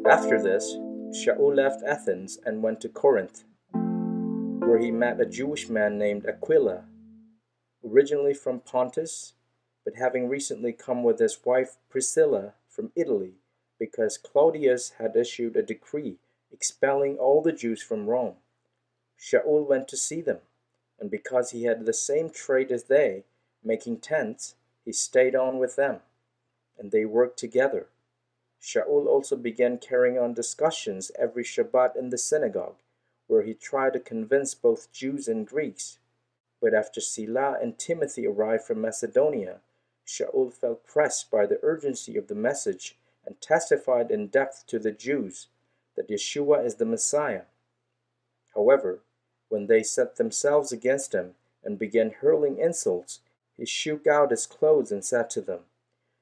After this, Sha'ul left Athens and went to Corinth, where he met a Jewish man named Aquila, originally from Pontus, but having recently come with his wife Priscilla from Italy, because Claudius had issued a decree expelling all the Jews from Rome. Sha'ul went to see them, and because he had the same trade as they, making tents, he stayed on with them, and they worked together. Sha'ul also began carrying on discussions every Shabbat in the synagogue, where he tried to convince both Jews and Greeks. But after Sila and Timothy arrived from Macedonia, Sha'ul felt pressed by the urgency of the message and testified in depth to the Jews that Yeshua is the Messiah. However, when they set themselves against him and began hurling insults, he shook out his clothes and said to them,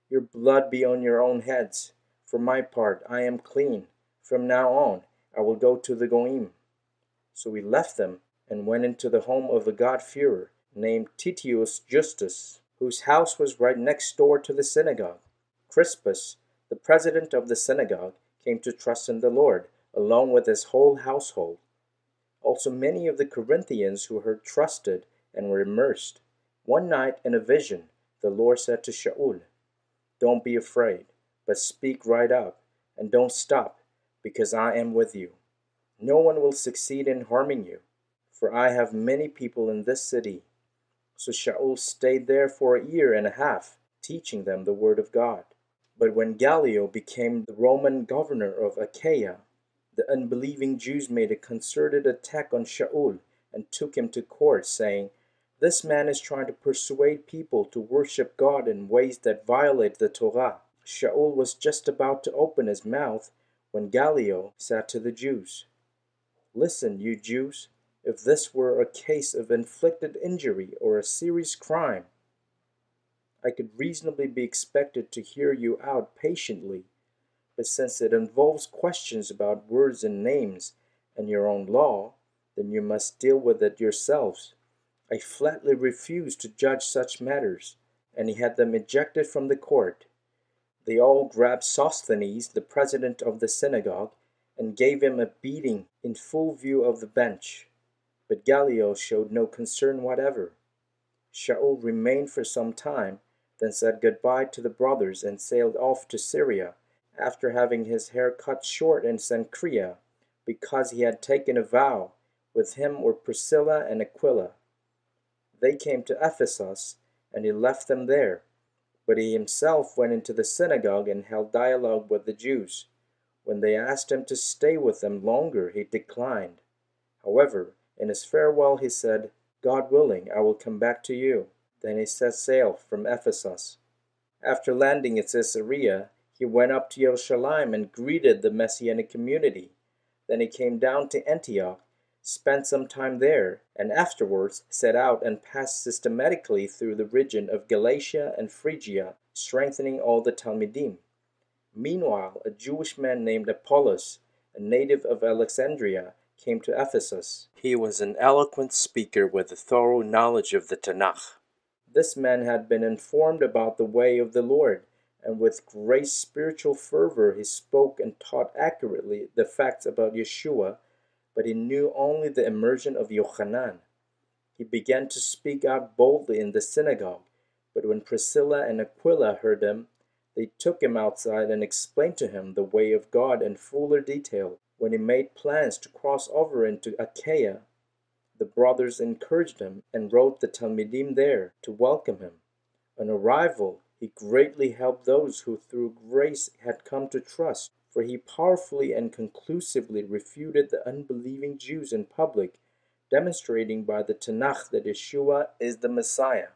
"Your blood be on your own heads. For my part, I am clean. From now on, I will go to the Goyim." So he left them and went into the home of a God-fearer named Titius Justus, whose house was right next door to the synagogue. Crispus, the president of the synagogue, came to trust in the Lord, along with his whole household. Also many of the Corinthians who heard trusted and were immersed. One night in a vision, the Lord said to Sha'ul, "Don't be afraid, but speak right up, and don't stop, because I am with you. No one will succeed in harming you, for I have many people in this city." So Sha'ul stayed there for 1.5 years, teaching them the word of God. But when Gallio became the Roman governor of Achaia, the unbelieving Jews made a concerted attack on Sha'ul and took him to court, saying, "This man is trying to persuade people to worship God in ways that violate the Torah." Sha'ul was just about to open his mouth when Gallio said to the Jews, "Listen, you Jews, if this were a case of inflicted injury or a serious crime, I could reasonably be expected to hear you out patiently. But since it involves questions about words and names and your own law, then you must deal with it yourselves. I flatly refuse to judge such matters." And he had them ejected from the court. They all grabbed Sosthenes, the president of the synagogue, and gave him a beating in full view of the bench. But Gallio showed no concern whatever. Sha'ul remained for some time, then said goodbye to the brothers and sailed off to Syria, after having his hair cut short in Cenchrea, because he had taken a vow. With him were Priscilla and Aquila. They came to Ephesus, and he left them there. But he himself went into the synagogue and held dialogue with the Jews. When they asked him to stay with them longer, he declined. However, in his farewell he said, "God willing, I will come back to you." Then he set sail from Ephesus. After landing at Caesarea, he went up to Jerusalem and greeted the Messianic community. Then he came down to Antioch, spent some time there, and afterwards set out and passed systematically through the region of Galatia and Phrygia, strengthening all the Talmidim. Meanwhile, a Jewish man named Apollos, a native of Alexandria, came to Ephesus. He was an eloquent speaker with a thorough knowledge of the Tanakh. This man had been informed about the way of the Lord, and with great spiritual fervor he spoke and taught accurately the facts about Yeshua, but he knew only the immersion of Yochanan. He began to speak out boldly in the synagogue, but when Priscilla and Aquila heard him, they took him outside and explained to him the way of God in fuller detail. When he made plans to cross over into Achaia, the brothers encouraged him and wrote the Talmidim there to welcome him. On arrival, he greatly helped those who through grace had come to trust, for he powerfully and conclusively refuted the unbelieving Jews in public, demonstrating by the Tanakh that Yeshua is the Messiah.